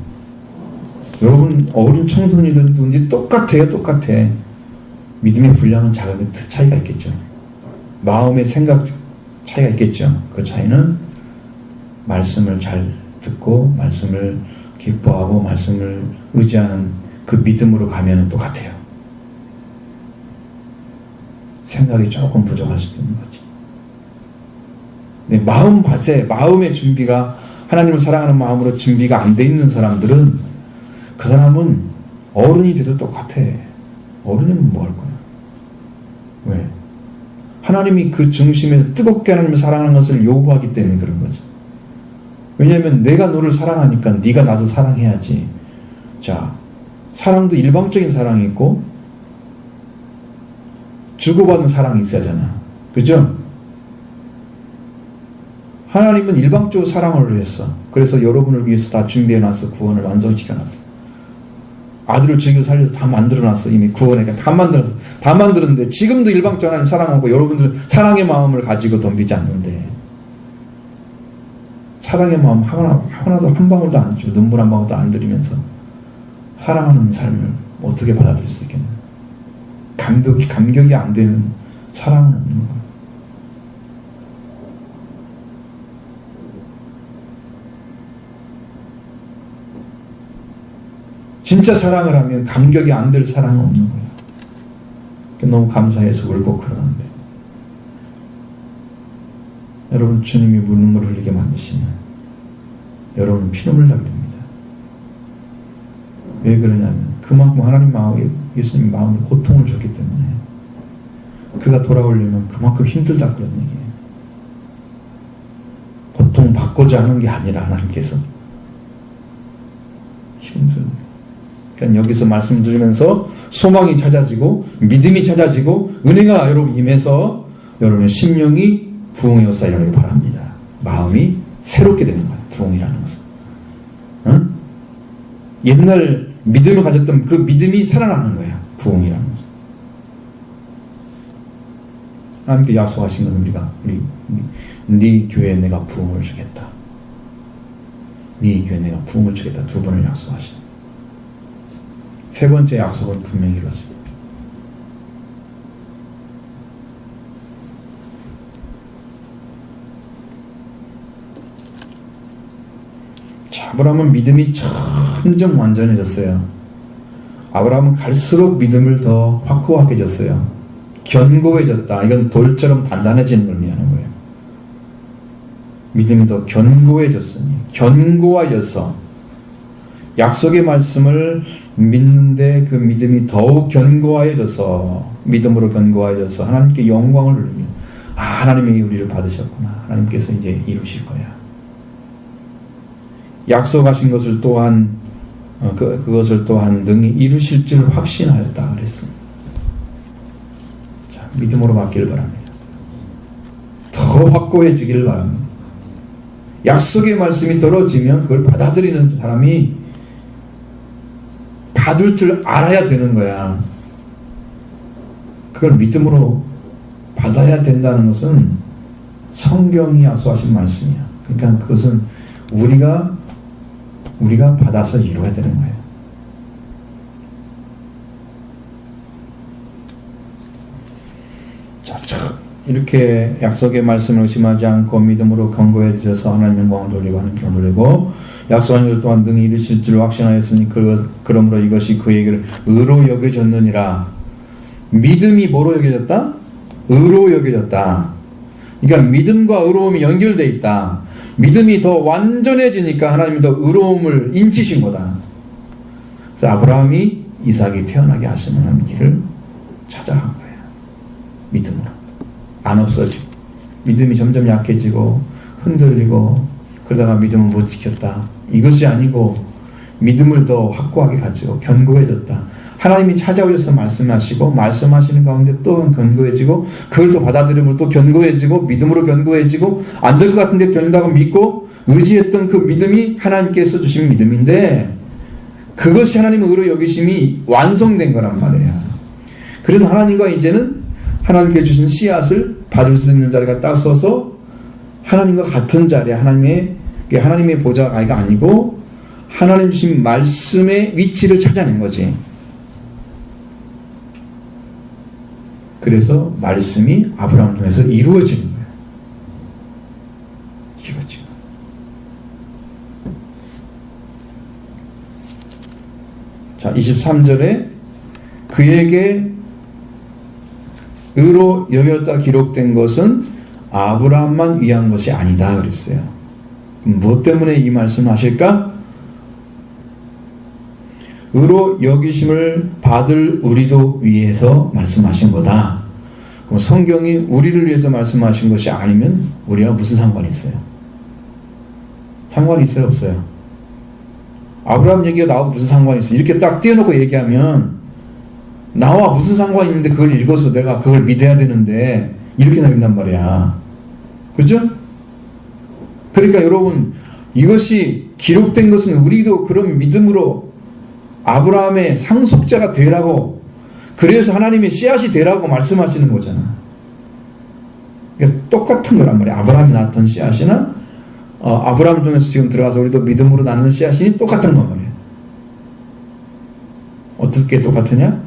여러분 어린 청소년이든지 똑같아요. 믿음의 분량은 작은 차이가 있겠죠. 마음의 생각 차이가 있겠죠. 그 차이는 말씀을 잘 듣고 말씀을 기뻐하고 말씀을 의지하는 그 믿음으로 가면 똑같아요. 생각이 조금 부족할 수도 있는 거지. 근데 마음의 준비가, 하나님을 사랑하는 마음으로 준비가 안 돼 있는 사람들은, 그 사람은 어른이 돼도 똑같아. 어른이면 뭐 할 거야? 왜? 하나님이 그 중심에서 뜨겁게 하나님을 사랑하는 것을 요구하기 때문에 그런 거지. 왜냐하면 내가 너를 사랑하니까 네가 나도 사랑해야지. 자, 사랑도 일방적인 사랑이 있고 주고받는 사랑이 있어야 하잖아. 그죠? 하나님은 일방적으로 사랑을 했어. 그래서 여러분을 위해서 다 준비해놨어. 구원을 완성시켜놨어. 아들을 죽여 살려서 다 만들어놨어. 이미 구원에 다 만들었어. 다 만들었는데 지금도 일방적으로 하나님 사랑하고 여러분들은 사랑의 마음을 가지고 덤비지 않는데, 사랑의 마음 하나도 한 방울도 안 주고 눈물 한 방울도 안 들이면서 사랑하는 삶을 어떻게 받아들일 수 있겠나? 감격이 안 되는 사랑은 없는 거야. 진짜 사랑을 하면 감격이 안 될 사랑은 없는 거야. 너무 감사해서 울고 그러는데, 여러분 주님이 눈물을 흘리게 만드시면 여러분 피눈물 나게 됩니다. 왜 그러냐면 그만큼 하나님 마음에, 예수님 마음에 고통을 줬기 때문에, 그가 돌아오려면 그만큼 힘들다 그런 얘기예요. 고통 받고자 하는 게 아니라 하나님께서 힘들다. 그러니까 여기서 말씀드리면서 소망이 찾아지고 믿음이 찾아지고 은혜가 여러분 임해서 여러분의 심령이 부흥의 역사에 이르기 바랍니다. 마음이 새롭게 되는 거예요. 부흥이라는 것은. 응? 옛날 믿음을 가졌던 그 믿음이 살아나는 거예요. 부흥이라는 것은. 하나님께 약속하신 건 네 교회에 내가 부흥을 주겠다. 네 교회에 내가 부흥을 주겠다. 두 번을 약속하신. 세 번째 약속은 분명히 이루어집니다. 자, 아브라함은 믿음이 점점 완전해졌어요. 아브라함은 갈수록 믿음을 더 확고하게 졌어요. 견고해졌다. 이건 돌처럼 단단해지는 걸 의미하는 거예요. 믿음이 더 견고해졌으니, 견고하여서 약속의 말씀을 믿는데 그 믿음이 더욱 견고하여져서, 믿음으로 견고하여져서 하나님께 영광을 돌리며, 하나님이 우리를 받으셨구나. 하나님께서 이제 이루실 거야. 약속하신 것을 또한 그것을 또한 능히 이루실 줄 확신하였다 그랬습니다. 자, 믿음으로 받기를 바랍니다. 더 확고해지기를 바랍니다. 약속의 말씀이 떨어지면 그걸 받아들이는 사람이 받을 줄 알아야 되는 거야. 그걸 믿음으로 받아야 된다는 것은 성경이 약속하신 말씀이야. 그러니까 그것은 우리가 받아서 이루어야 되는 거예요. 자, 이렇게 약속의 말씀을 의심하지 않고 믿음으로 견고해져서 하나님 영광을 돌리고 하나님께 돌리고, 약속한 일 또한 능히 이루실 줄 확신하였으니 그러므로 이것이 그에게를 의로 여겨졌느니라. 믿음이 뭐로 여겨졌다? 의로 여겨졌다. 그러니까 믿음과 의로움이 연결되어 있다. 믿음이 더 완전해지니까 하나님이 더 의로움을 인치신 거다. 그래서 아브라함이 이삭이 태어나게 하시는 길을 찾아간 거예요. 믿음으로. 안 없어지고, 믿음이 점점 약해지고 흔들리고 그러다가 믿음을 못 지켰다. 이것이 아니고 믿음을 더 확고하게 가지고 견고해졌다. 하나님이 찾아오셔서 말씀하시고 말씀하시는 가운데 또 견고해지고, 그걸 또 받아들임으로 또 견고해지고, 믿음으로 견고해지고, 안 될 것 같은데 된다고 믿고 의지했던 그 믿음이 하나님께서 주신 믿음인데, 그것이 하나님의 의로 여기심이 완성된 거란 말이에요. 그래서 하나님과 이제는 하나님께 주신 씨앗을 받을 수 있는 자리가 딱 서서 하나님과 같은 자리에, 하나님의 보좌가 아니고 하나님 주신 말씀의 위치를 찾아낸 거지. 그래서 말씀이 아브라함을 통해서 이루어지는 거예요. 이루어지고. 자, 23절에 그에게 의로 여겼다 기록된 것은 아브라함만 위한 것이 아니다 그랬어요. 그럼 무엇 때문에 이 말씀을 하실까? 의로 여기심을 받을 우리도 위해서 말씀하신 거다. 그럼 성경이 우리를 위해서 말씀하신 것이 아니면 우리와 무슨 상관이 있어요? 상관이 있어요, 없어요? 아브라함 얘기가 나하고 무슨 상관이 있어요? 이렇게 딱 띄워놓고 얘기하면 나와 무슨 상관이 있는데 그걸 읽어서 내가 그걸 믿어야 되는데 이렇게 나온단 말이야. 그죠? 그러니까 여러분, 이것이 기록된 것은 우리도 그런 믿음으로 아브라함의 상속자가 되라고, 그래서 하나님의 씨앗이 되라고 말씀하시는 거잖아. 그러니까 똑같은 거란 말이야. 아브라함이 낳았던 씨앗이나 아브라함 중에서 지금 들어가서 우리도 믿음으로 낳는 씨앗이 똑같은 거 말이야. 어떻게 똑같으냐?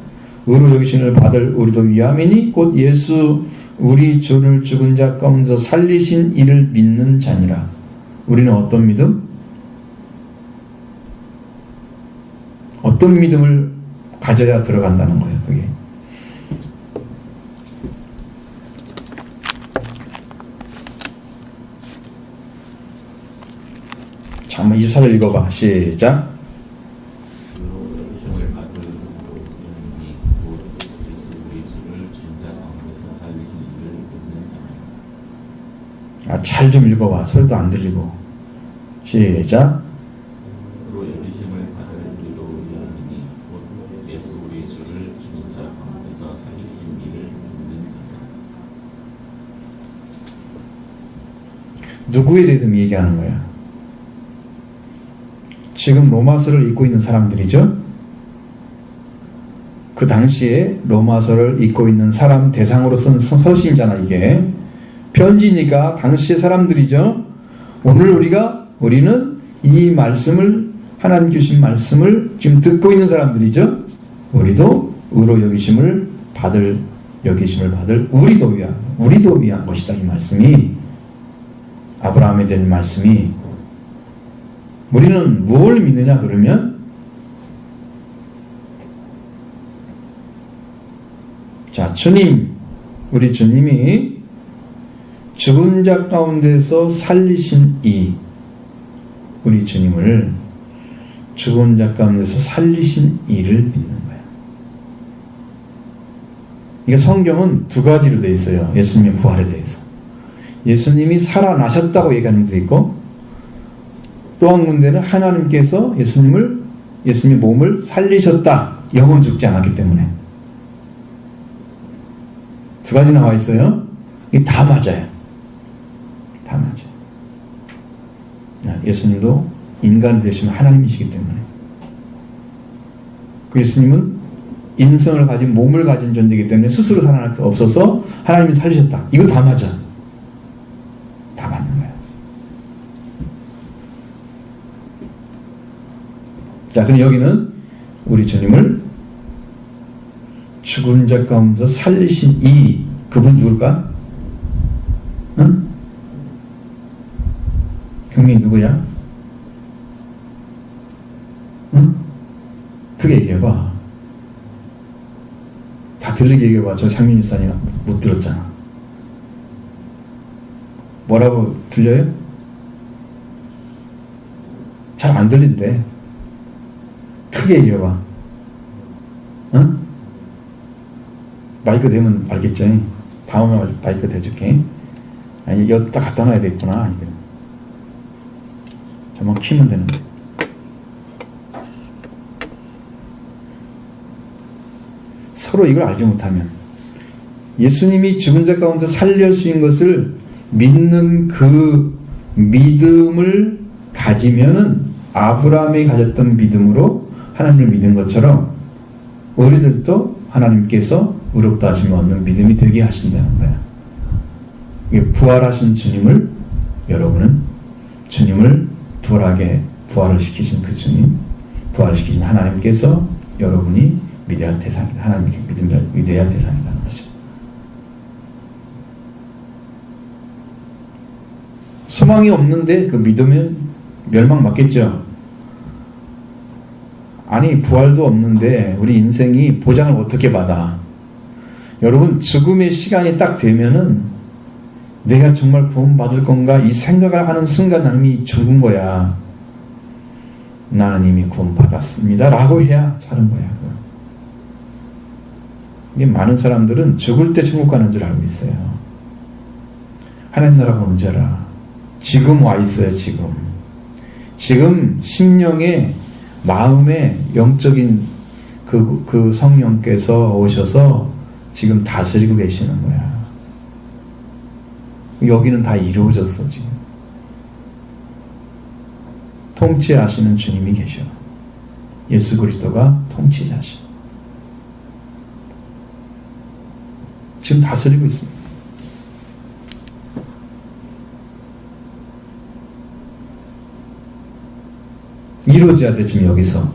의로 여기심을 받을 우리도 위함이니 곧 예수 우리 주를 죽은 자 가운데서 살리신 이를 믿는 자니라. 우리는 어떤 믿음? 어떤 믿음을 가져야 들어간다는 거예요, 그게. 자, 한번 24절 읽어봐. 시작. 아, 잘 좀 읽어봐. 소리도 안 들리고. 시작. 누구에 대해서 얘기하는 거야? 지금 로마서를 읽고 있는 사람들이죠. 그 당시에 로마서를 읽고 있는 사람 대상으로 쓴 서신이잖아. 이게 편지니까 당시의 사람들이죠. 오늘 우리는 이 말씀을, 하나님 주신 말씀을 지금 듣고 있는 사람들이죠. 우리도 의로 여기심을 받을 우리도 위한 것이다. 이 말씀이, 아브라함에 대한 말씀이. 우리는 뭘 믿느냐 그러면, 자, 우리 주님이 죽은 자 가운데서 살리신 우리 주님을 죽은 자 가운데서 살리신 이를 믿는 거예요. 이게 성경은 두 가지로 되어 있어요. 예수님의 부활에 대해서. 예수님이 살아나셨다고 얘기하는 데 있고, 또 한 군데는 하나님께서 예수님의 몸을 살리셨다. 영원 죽지 않았기 때문에. 두 가지 나와 있어요. 이게 다 맞아요. 다 맞아요. 예수님도 인간 되시면 하나님이시기 때문에. 그 예수님은 인성을 가진, 몸을 가진 존재이기 때문에 스스로 살아날 수 없어서 하나님이 살리셨다. 이거 다 맞아. 다 맞는 거야. 자, 그럼 여기는 우리 주님을 죽은 자 가운데서 살리신 그분 누굴까? 응? 경민이 누구야? 응? 크게 얘기해봐. 다 들리게 얘기해봐. 저 장민 유사님 못 들었잖아. 뭐라고 들려요? 잘 안 들린대. 크게 얘기해봐. 응? 마이크 대면 알겠죠? 다음에 마이크 대줄게. 아니, 여기다 갖다 놔야 되겠구나. 저만 키면 되는데. 서로 이걸 알지 못하면, 예수님이 죽은 자 가운데 살려주신 것을 믿는 그 믿음을 가지면은 아브라함이 가졌던 믿음으로 하나님을 믿은 것처럼 우리들도 하나님께서 의롭다 하심을 얻는 믿음이 되게 하신다는 거야. 이게 부활하신 주님을, 여러분은 주님을 부활을 시키신 그 주님, 부활시키신 하나님께서 여러분이 믿어야 할 대상이다. 하나님께 믿어야 할 대상이라는 것이. 소망이 없는데 그 믿으면 멸망 맞겠죠. 아니 부활도 없는데 우리 인생이 보장을 어떻게 받아? 여러분 죽음의 시간이 딱 되면은 내가 정말 구원받을 건가 이 생각을 하는 순간 나는 이미 죽은 거야. 나는 이미 구원받았습니다 라고 해야 사는 거야. 이게 많은 사람들은 죽을 때 천국 가는 줄 알고 있어요. 하나님 나라 보는 줄 알아. 지금 와 있어요. 지금 심령의 마음의 영적인 그 성령께서 오셔서 지금 다스리고 계시는 거야. 여기는 다 이루어졌어. 지금 통치하시는 주님이 계셔. 예수 그리스도가 통치자셔. 지금 다스리고 있습니다. 이루어져야 돼. 지금 여기서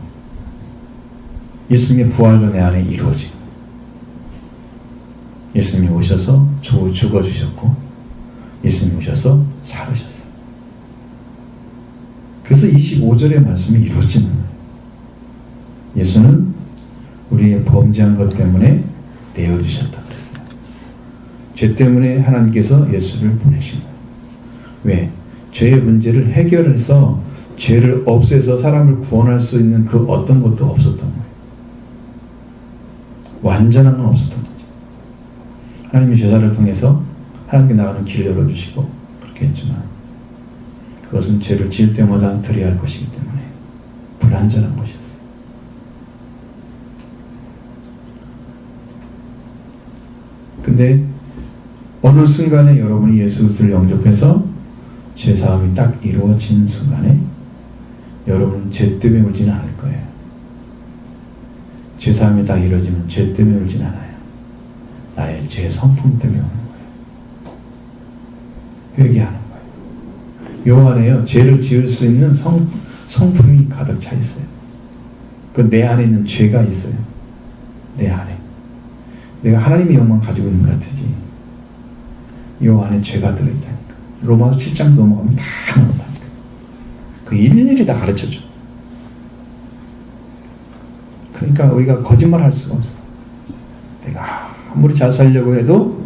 예수님의 부활로 내 안에 이루어지고, 예수님이 오셔서 죽어주셨고, 예수님이 오셔서 살으셨어요. 그래서 25절의 말씀이 이루어지는 거예요. 예수는 우리의 범죄한 것 때문에 내어주셨다 그랬어요. 죄 때문에 하나님께서 예수를 보내신 거예요. 왜? 죄의 문제를 해결해서 죄를 없애서 사람을 구원할 수 있는 그 어떤 것도 없었던 거예요. 완전한 건 없었던 거죠. 하나님이 제사를 통해서 하나님께 나가는 길을 열어주시고 그렇게 했지만 그것은 죄를 지을 때마다 드려야 할 것이기 때문에 불완전한 것이었어요. 근데 어느 순간에 여러분이 예수 그리스도를 영접해서 죄사함이 딱 이루어진 순간에 여러분은 죄 때문에 울지는 않을 거예요. 죄사함이 딱 이루어지면 죄 때문에 울지는 않아요. 나의 죄 성품 때문에 우는 거예요. 회개하는 거예요. 요 안에요, 죄를 지을 수 있는 성품이 가득 차 있어요. 그 내 안에 있는 죄가 있어요. 내 안에. 내가 하나님의 영광 가지고 있는 것 같으지. 요 안에 죄가 들어있다니까. 로마서 7장 넘어가면 다 나온다니까. 그 일일이 다 가르쳐줘. 그러니까 우리가 거짓말 할 수가 없어. 내가 아무리 잘 살려고 해도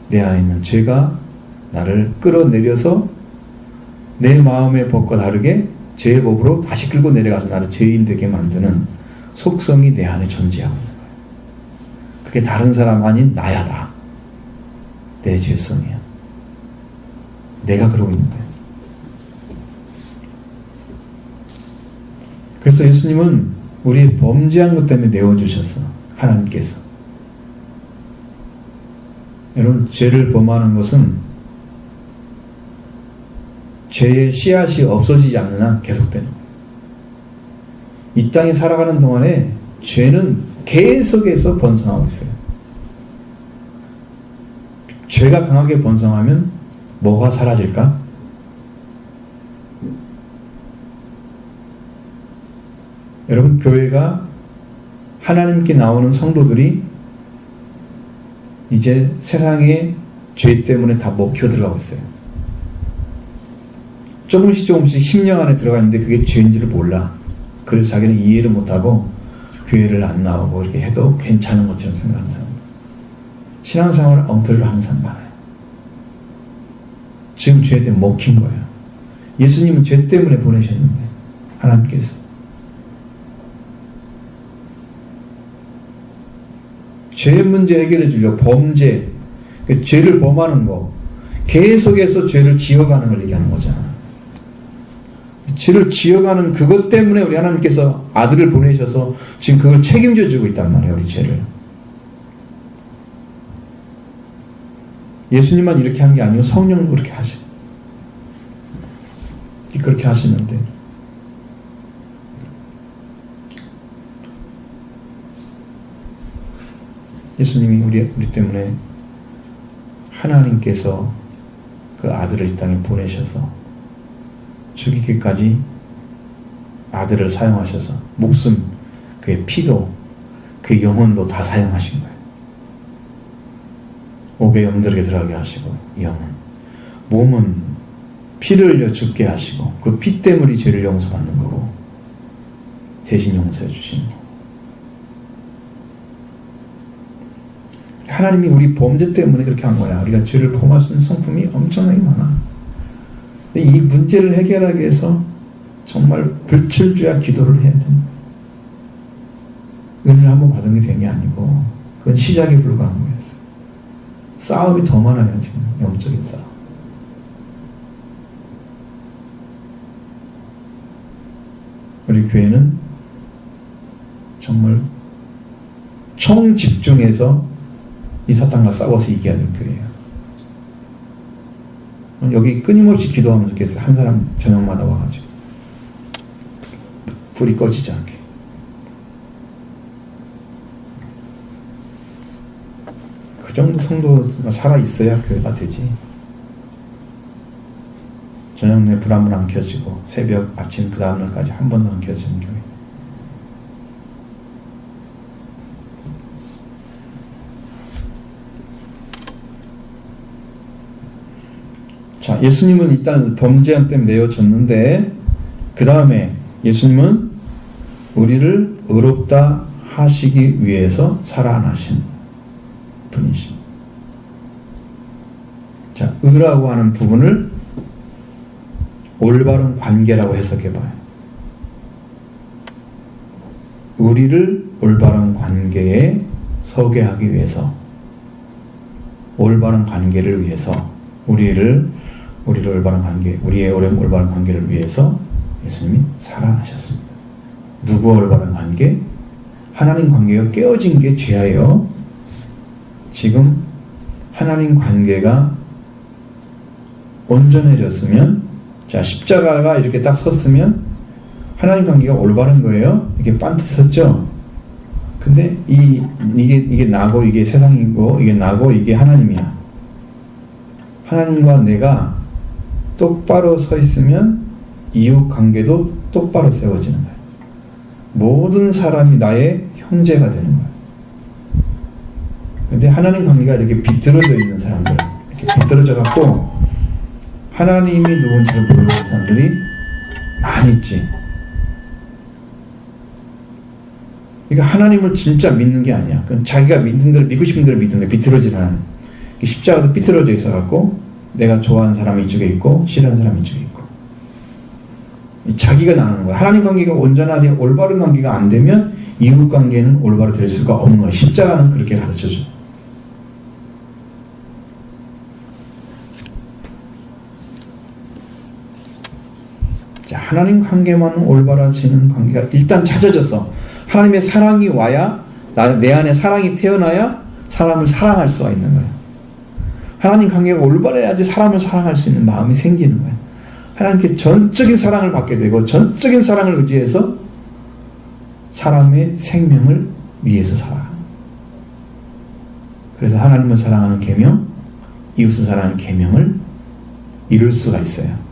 내 안에 있는 죄가 나를 끌어내려서 내 마음의 법과 다르게 죄의 법으로 다시 끌고 내려가서 나를 죄인 되게 만드는 속성이 내 안에 존재하고 있는 거예요. 그게 다른 사람 아닌 나야. 나. 내 죄성이야. 내가 그러고 있는 거예요. 그래서 예수님은 우리 범죄한 것 때문에 내어주셨어. 하나님께서. 여러분, 죄를 범하는 것은 죄의 씨앗이 없어지지 않는 한 계속되는 거예요. 이 땅에 살아가는 동안에 죄는 계속해서 번성하고 있어요. 죄가 강하게 번성하면 뭐가 사라질까? 여러분, 교회가 하나님께 나오는 성도들이 이제 세상의 죄 때문에 다 먹혀 들어가고 있어요. 조금씩 심령 안에 들어가 있는데 그게 죄인지를 몰라. 그래서 자기는 이해를 못하고 교회를 안 나오고 이렇게 해도 괜찮은 것처럼 생각하는 사람. 신앙생활을 엉터리로 하는 사람 많아요. 지금 죄에 대해 먹힌 거예요. 예수님은 죄 때문에 보내셨는데, 하나님께서. 죄의 문제 해결해 주려고 범죄, 그 죄를 범하는 거, 계속해서 죄를 지어가는 걸 얘기하는 거잖아. 죄를 지어가는 그것 때문에 우리 하나님께서 아들을 보내셔서 지금 그걸 책임져 주고 있단 말이에요. 우리 죄를. 예수님만 이렇게 한 게 아니고 성령도 그렇게 하시고 그렇게 하시는데 예수님이 우리 때문에 하나님께서 그 아들을 이 땅에 보내셔서 죽이기까지 아들을 사용하셔서 목숨, 그의 피도, 그 영혼도 다 사용하신 거예요. 옥의 영들에게 들어가게 하시고, 영혼. 몸은 피를 흘려 죽게 하시고, 그 피 때문에 죄를 용서받는 거고, 대신 용서해 주시는 거. 하나님이 우리 범죄 때문에 그렇게 한 거야. 우리가 죄를 범할 수 있는 성품이 엄청나게 많아. 근데 이 문제를 해결하기 위해서 정말 불철주야 기도를 해야 돼. 은혜를 한번 받은 게 된 게 아니고 그건 시작에 불과한 거였어. 싸움이 더 많아요 지금. 영적인 싸움. 우리 교회는 정말 총집중해서 이 사탄과 싸워서 이겨야 될 교회예요. 여기 끊임없이 기도하면 좋겠어요. 한 사람 저녁마다 와가지고 불이 꺼지지 않게. 그 정도 성도가 살아있어야 교회가 되지. 저녁 내 불 한 번 안 켜지고 새벽 아침 그 다음날까지 한 번도 안 켜지는 교회. 자, 예수님은 일단 범죄한 때문에 내어졌는데 그 다음에 예수님은 우리를 의롭다 하시기 위해서 살아나신 분이십니다. 자, 의라고 하는 부분을 올바른 관계라고 해석해봐요. 우리를 올바른 관계에 서게 하기 위해서, 올바른 관계를 위해서, 우리를 올바른 관계, 우리의 올바른 관계를 위해서 예수님이 살아나셨습니다. 누구와 올바른 관계? 하나님 관계가 깨어진 게 죄예요. 지금 하나님 관계가 온전해졌으면, 자, 십자가가 이렇게 딱 섰으면 하나님 관계가 올바른 거예요. 이게 반트 섰죠. 근데 이게 나고 이게 세상이고 이게 나고 이게 하나님이야. 하나님과 내가 똑바로 서 있으면 이웃 관계도 똑바로 세워지는 거예요. 모든 사람이 나의 형제가 되는 거예요. 근데 하나님 관계가 이렇게 비틀어져 있는 사람들, 이렇게 비틀어져 갖고 하나님이 누군지를 모르는 사람들이 많이 있지. 그러니까 하나님을 진짜 믿는 게 아니야. 그건 자기가 믿는 대로, 믿고 싶은 대로 믿는 거야. 비틀어지는 하나님. 십자가도 비틀어져 있어갖고 내가 좋아하는 사람이 이쪽에 있고 싫어하는 사람이 이쪽에 있고 자기가 나누는 거야. 하나님 관계가 온전하게 올바른 관계가 안 되면 이웃 관계는 올바로 될 수가 없는 거야. 십자가는 그렇게 가르쳐줘. 자, 하나님 관계만 올바라지는 관계가 일단 찾아졌어. 하나님의 사랑이 와야, 내 안에 사랑이 태어나야 사람을 사랑할 수가 있는 거야. 하나님 관계가 올바라야지 사람을 사랑할 수 있는 마음이 생기는 거야. 하나님께 전적인 사랑을 받게 되고 전적인 사랑을 의지해서 사람의 생명을 위해서 살아. 그래서 하나님을 사랑하는 계명, 이웃을 사랑하는 계명을 이룰 수가 있어요.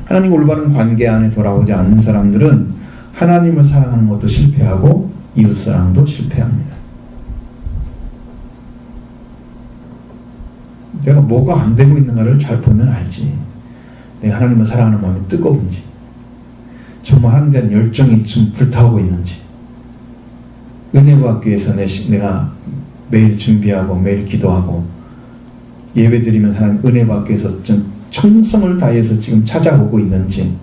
하나님 올바른 관계 안에 돌아오지 않는 사람들은 하나님을 사랑하는 것도 실패하고 이웃 사랑도 실패합니다. 내가 뭐가 안 되고 있는가를 잘 보면 알지. 내가 하나님을 사랑하는 마음이 뜨거운지, 정말 하나님에 대한 열정이 좀 불타오고 있는지, 은혜 받기 위해서 내가 매일 준비하고 매일 기도하고 예배 드리면서 하나님 은혜 받기 위해서 좀 청성을 다해서 지금 찾아오고 있는지,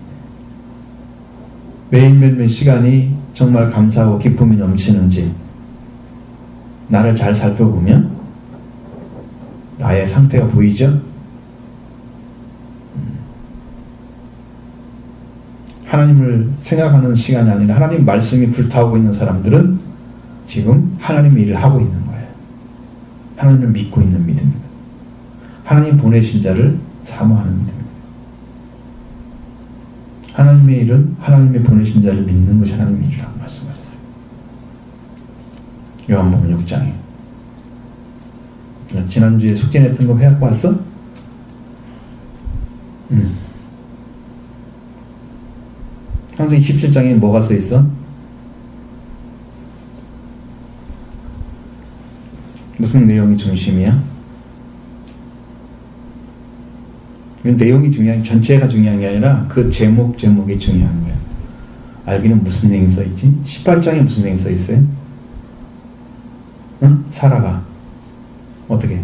매일매일 시간이 정말 감사하고 기쁨이 넘치는지 나를 잘 살펴보면 나의 상태가 보이죠? 하나님을 생각하는 시간이 아니라 하나님 말씀이 불타오고 있는 사람들은 지금 하나님의 일을 하고 있는 거예요. 하나님을 믿고 있는 믿음입니다. 하나님 보내신 자를 사모하는 믿음입니다. 하나님의 일은 하나님의 보내신 자를 믿는 것이 하나님의 일이라고 말씀하셨어요. 요한복음 6장에. 지난주에 숙제 냈던 거 해갖고 왔어? 항상 17장에 뭐가 써있어? 무슨 내용이 중심이야? 내용이 중요한, 전체가 중요한 게 아니라 그 제목이 중요한 거예요. 알기는 무슨 내용이 써있지? 18장에 무슨 내용이 써있어요? 응? 사라가 어떻게?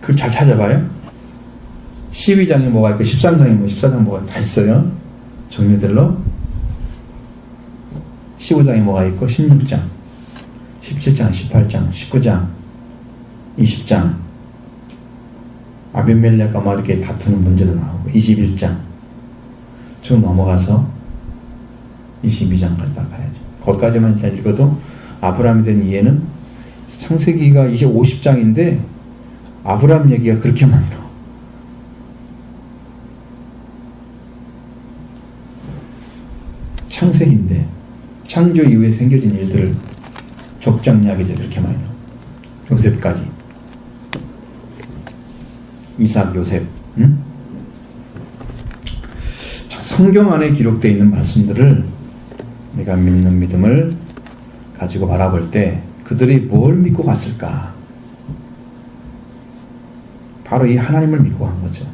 그걸 잘 찾아봐요. 12장에 뭐가 있고 13장에 뭐 14장 뭐가 다 있어요. 종류별로. 15장에 뭐가 있고 16장, 17장, 18장, 19장, 20장 아비멜렉과 막 이렇게 다투는 문제도 나오고 21장 쭉 넘어가서 22장까지 다 가야지. 거기까지만 일단 읽어도 아브라함에 대한 이해는 창세기가 이제 50장인데 아브라함 얘기가 그렇게 많이 나와. 창세기인데 창조 이후에 생겨진 일들을 족장 이야기들 이렇게 많이 나와. 요셉까지. 이삭, 요셉. 응? 자, 성경 안에 기록되어 있는 말씀들을 우리가 믿는 믿음을 가지고 바라볼 때 그들이 뭘 믿고 갔을까? 바로 이 하나님을 믿고 간 거죠.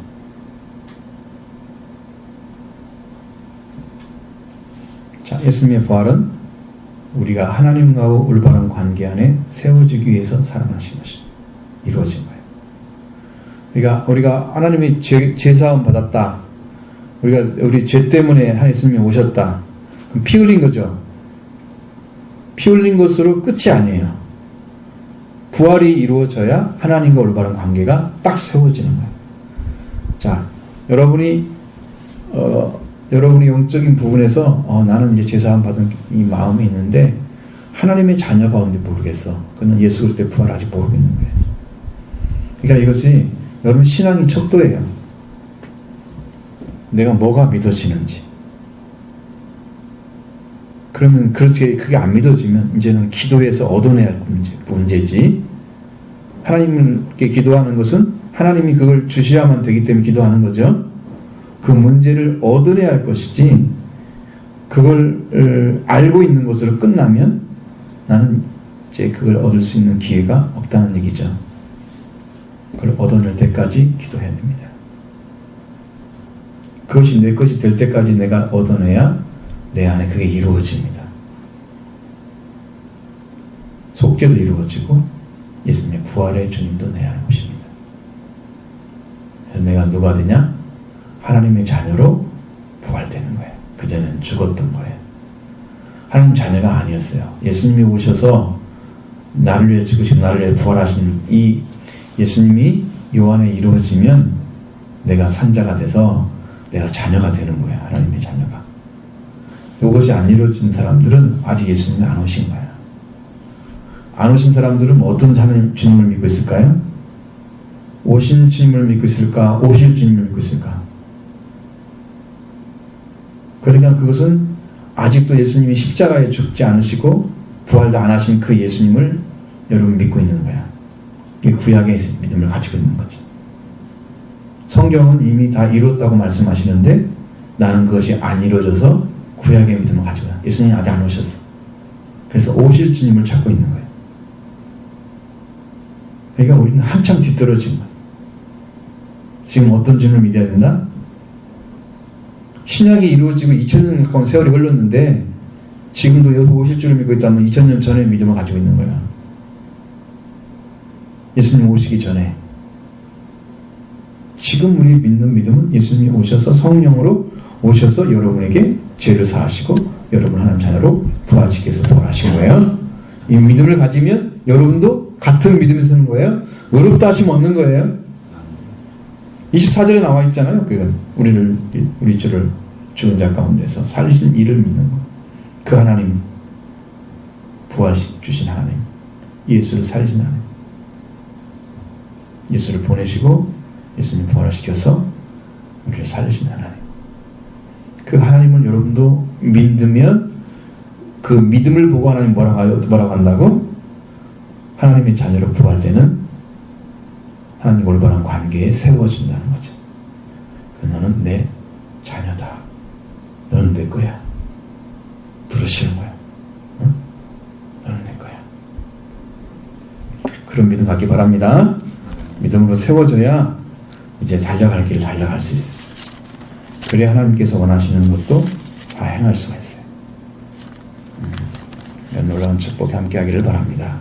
자, 예수님의 부활은 우리가 하나님과 올바른 관계 안에 세워지기 위해서 살아나신 것이 이루어진 거예요. 우리가 하나님의 죄사함 받았다. 우리 죄 때문에 예수님이 오셨다. 그럼 피 흘린 거죠. 피 흘린 것으로 끝이 아니에요. 부활이 이루어져야 하나님과 올바른 관계가 딱 세워지는 거예요. 자, 여러분이 영적인 부분에서 나는 이제 죄사함 받은 이 마음이 있는데 하나님의 자녀가 어딘지 모르겠어. 그는 예수 그리스도의 부활을 아직 모르겠는 거예요. 그러니까 이것이 여러분 신앙이 척도예요. 내가 뭐가 믿어지는지. 그러면 그게 안 믿어지면 이제는 기도해서 얻어내야 할 문제지. 하나님께 기도하는 것은 하나님이 그걸 주셔야만 되기 때문에 기도하는 거죠. 그 문제를 얻어내야 할 것이지 그걸 알고 있는 것으로 끝나면 나는 이제 그걸 얻을 수 있는 기회가 없다는 얘기죠. 그걸 얻어낼 때까지 기도해야 됩니다. 그것이 내 것이 될 때까지 내가 얻어내야 내 안에 그게 이루어집니다. 속죄도 이루어지고 예수님의 부활의 주님도 내 안에 오십니다. 내가 누가 되냐? 하나님의 자녀로 부활되는 거예요. 그전에는 죽었던 거예요. 하나님 자녀가 아니었어요. 예수님이 오셔서 나를 위해 죽으시고 나를 위해 부활하신 이 예수님이 요 안에 이루어지면 내가 산자가 돼서 내가 자녀가 되는 거예요. 하나님의 자녀가. 이것이 안 이루어진 사람들은 아직 예수님이 안 오신 거예요. 안 오신 사람들은 어떤 하나님 주님을 믿고 있을까요? 오신 주님을 믿고 있을까? 오실 주님을 믿고 있을까? 그러니까 그것은 아직도 예수님이 십자가에 죽지 않으시고 부활도 안 하신 그 예수님을 여러분 믿고 있는 거야. 이 구약의 믿음을 가지고 있는 거지. 성경은 이미 다 이뤘다고 말씀하시는데 나는 그것이 안 이루어져서 구약의 믿음을 가지고 있는 거야. 예수님이 아직 안 오셨어. 그래서 오실 주님을 찾고 있는 거야. 그러니까 우리는 한참 뒤떨어진 거야. 지금 어떤 주님을 믿어야 된다? 신약이 이루어지고 2000년 가까운 세월이 흘렀는데 지금도 여기 오실 줄을 믿고 있다면 2000년 전의 믿음을 가지고 있는 거야. 예수님 오시기 전에. 지금 우리 믿는 믿음은 예수님이 오셔서 성령으로 오셔서 여러분에게 죄를 사하시고 여러분 하나님 자녀로 부활시켜서 부활하신 거예요. 이 믿음을 가지면 여러분도 같은 믿음을 쓰는 거예요. 의롭다 하심 얻는 거예요. 24절에 나와 있잖아요. 그건 우리 주를 죽은 자 가운데서 살리신 이를 믿는 거. 그 하나님, 부활 주신 하나님, 예수를 살리신 하나님, 예수를 보내시고 예수님 부활시켜서 우리를 살리신 하나님. 그 하나님을 여러분도 믿으면 그 믿음을 보고 하나님 뭐라고 한다고? 하나님의 자녀로 부활되는 하나님 올바른 관계에 세워준다는 거죠. 너는 내 자녀다. 너는 내 거야. 부르시는 거야. 응? 너는 내 거야. 그런 믿음 갖기 바랍니다. 믿음으로 세워져야 이제 달려갈 길을 달려갈 수 있어요. 그래야 하나님께서 원하시는 것도 다 행할 수가 있어요. 놀라운 축복이 함께 하기를 바랍니다.